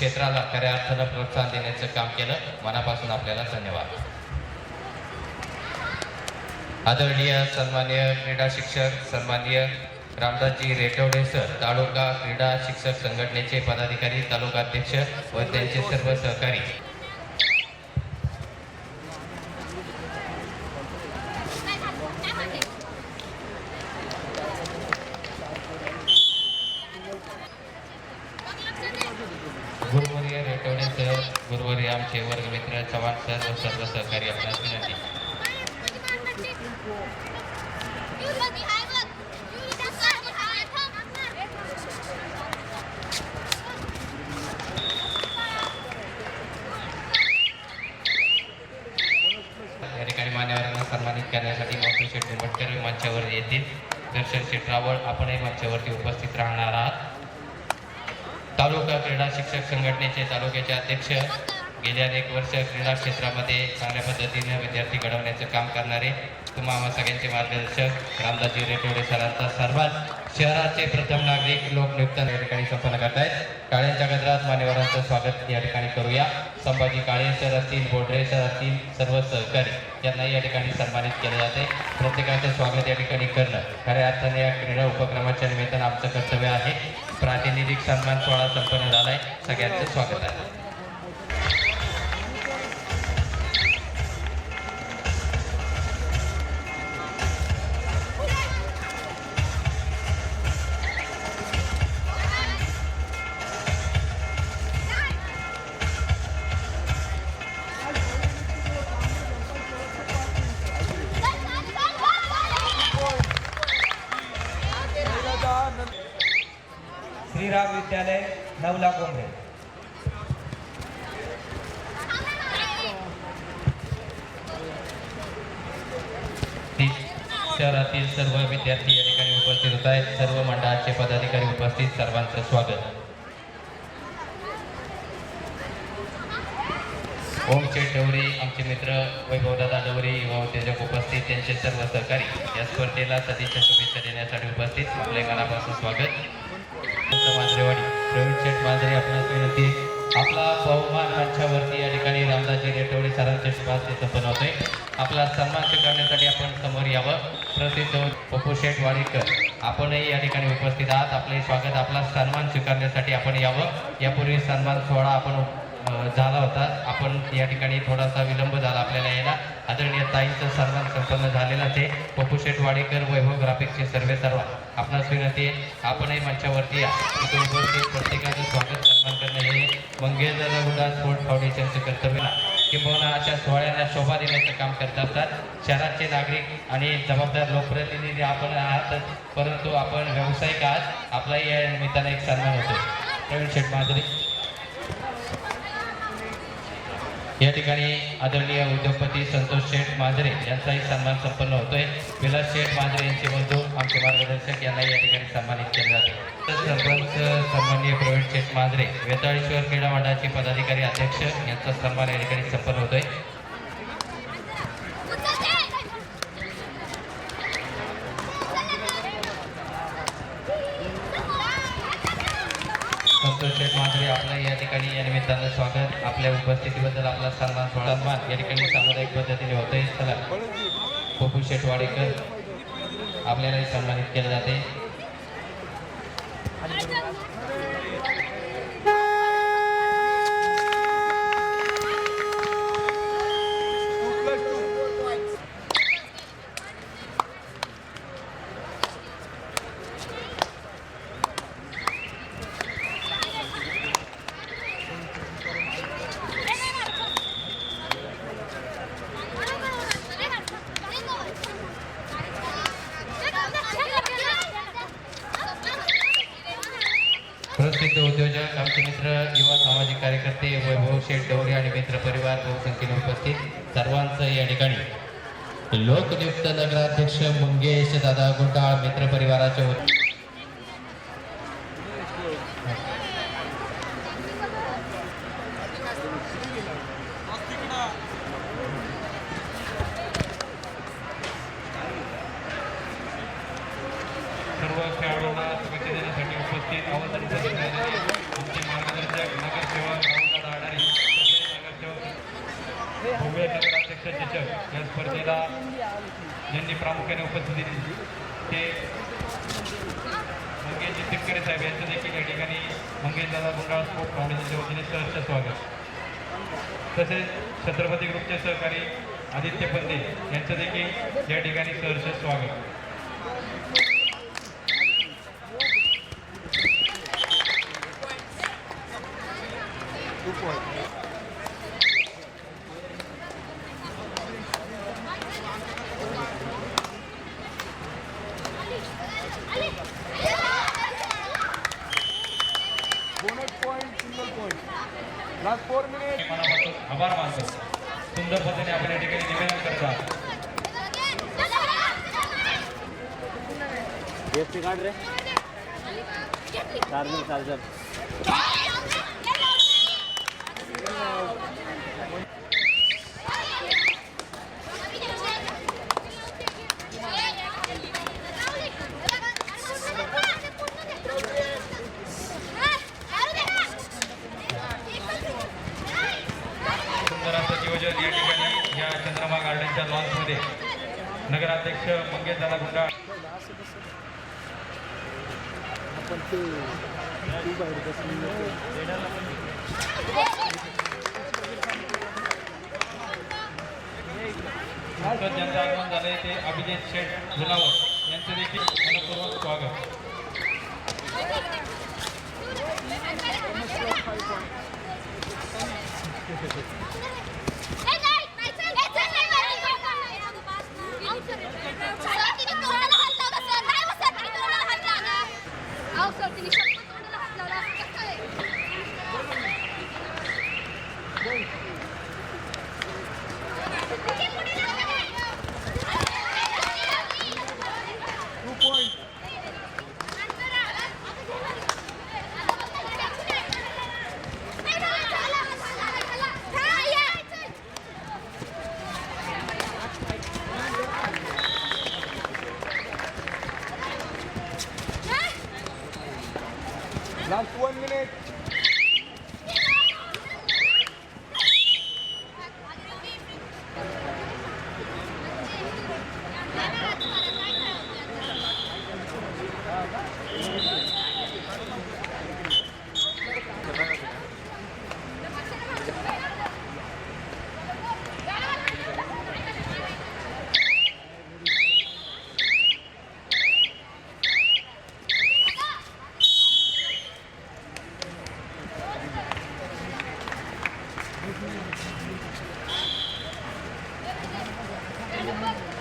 क्षेत्राला खऱ्या अर्थानं प्रोत्साहन देण्याचं काम केलं. मनापासून आपल्याला धन्यवाद. आदरणीय सन्माननीय क्रीडा शिक्षक सन्माननीय रामदासजी रेटवडे सर, तालुका क्रीडा शिक्षक संघटनेचे पदाधिकारी, तालुका अध्यक्ष व त्यांचे सर्व सहकारी, गुरुवर्य रेटवडे सर, गुरुवर्य आमचे वर्गमित्र चव्हाण सर व सर्व सहकारी आपणास विनंती. या ठिकाणी मान्यवरांना सन्मानित करण्यासाठी मोठी शेठ निंबटकर मंचावर येतील. दर्शन शेठ रावळ आपणही मंचावरती उपस्थित राहणार आहात. तालुका क्रीडा शिक्षक संघटनेचे तालुक्याचे अध्यक्ष, गेल्या अनेक वर्ष क्रीडा क्षेत्रामध्ये चांगल्या पद्धतीने विद्यार्थी घडवण्याचं काम करणारे तुम्हा सगळ्यांचे मार्गदर्शक रामदासजी रेटवडे सरांचा सर्वात शहराचे प्रथम नागरिक लोकनियुक्त या ठिकाणी संपन्न करतायत. काळ्यांच्या गजरात मान्यवरांचं स्वागत या ठिकाणी करूया. संभाजी काळे सर असतील, बोडरे सर असतील, सर्व सहकारी यांनाही या ठिकाणी सन्मानित केले जाते. प्रत्येकाचं स्वागत या ठिकाणी करणं खऱ्या अर्थाने या क्रीडा उपक्रमाच्या निमित्तानं आमचं कर्तव्य आहे. प्रातिनिधिक सन्मान सोहळा संपन्न झालाय. सगळ्यांचं स्वागत आहे. श्रीराम विद्यालय नवला कोंबडे. शहरातील सर्व विद्यार्थी या ठिकाणी उपस्थित होत आहेत. सर्व मंडळाचे पदाधिकारी उपस्थित, सर्वांचं स्वागत. ओमशेठ डवरे आमचे मित्र, वैभवदादा डवरे युवा उद्योजक उपस्थित, त्यांचे सर्व सहकारी या स्पर्धेला सदिच्छा शुभेच्छा देण्यासाठी उपस्थित. आपले मनापासून स्वागत. मांजरेवाडी प्रवीण शेठ मांजरे आपणास विनंती, आपला बहुमान मंचावरती या ठिकाणी रामदासजी रेटवडे सरांच्या शुभास्ते संपन्न होतोय. आपला सन्मान स्वीकारण्यासाठी आपण समोर यावं. प्रसिद्ध पप्पू शेठ वाडीकर आपणही या ठिकाणी उपस्थित आहात. आपले स्वागत. आपला सन्मान स्वीकारण्यासाठी आपण यावं. यापूर्वी सन्मान सोहळा आपण झाला होता. आपण या ठिकाणी थोडासा विलंब झाला आपल्याला यायला. आदरणीय ताईंचा सन्मान संपन्न झालेला आहे. पप्पू शेठ वाडीकर, वैभव ग्राफिक्सचे सर्व आपणास विनंती आहे, आपणही मंचावरती या. इथे उपस्थित प्रत्येकाचं स्वागत सन्मान करणं हे मंगेश दादा गुडा स्पोर्ट फाउंडेशनचे कर्तव्य किंबहुना अशा सोहळ्यांना शोभा देण्याचं काम करत असतात. शहराचे नागरिक आणि जबाबदार लोकप्रतिनिधी आपण आहात, परंतु आपण व्यावसायिक आहात. आपलाही या निमित्ताने एक सन्मान होतो. प्रवीण शेठ मांजरे या ठिकाणी आदरणीय उद्योगपती संतोष शेठ मांजरे यांचाही सन्मान संपन्न होतोय. विलास शेठ मांजरे यांचे बंधू, आमचे मार्गदर्शक यांनाही या ठिकाणी सन्मानित केले जाते. सरपंच सन्माननीय प्रवीण शेठ मांजरे, वेताळेश्वर क्रीडा मंडळाचे पदाधिकारी अध्यक्ष यांचा सन्मान या ठिकाणी संपन्न होतोय. संतोष शेठ मांजरे आपलं या ठिकाणी या निमित्तानं स्वागत. आपल्या उपस्थितीबद्दल आपला सन्मान या ठिकाणी सामुदायिक पद्धतीने होतोय. चला, पप्पू शेठ वाडीकर आपल्यालाही सन्मानित केले जाते. प्रसिद्ध उद्योजक, आमचे मित्र, युवा सामाजिक कार्यकर्ते वैभव शेठ डवरे आणि मित्र परिवार बहुसंख्येने उपस्थित, सर्वांचं या ठिकाणी लोकनियुक्त नगराध्यक्ष मंगेश दादा गुंडाळ मित्र परिवाराचे सर्व खेळाडूंना शुभेच्छा देण्यासाठी उपस्थित आमचे मार्गदर्शक नगरसेवक यांनी प्रामुख्याने उपस्थिती दिली ते मंगेशजी तिटकरे साहेब यांचं देखील या ठिकाणी मंगेशदादा गुंडाळ स्पोर्ट फाउंडेशनच्या वतीने सहर्ष स्वागत. तसेच छत्रपती ग्रुपचे सहकारी आदित्य पंते यांचं देखील या ठिकाणी सहर्ष स्वागत. मनापासून आभार मानतो. सुंदर पद्धतीने आपण या ठिकाणी निवेदन करतात. काढ रे चार्जर सुंदर असं नियोजन या ठिकाणी या चंद्रमा गार्डनच्या लॉन्समध्ये नगराध्यक्ष मंगेशदादा गुंडाळ नुकतंच ज्यांचं आगमन झालंय ते अभिजित शेठ जुनावत यांचं देखील मनपूर्वक स्वागत. Last 1 minute. Thank you.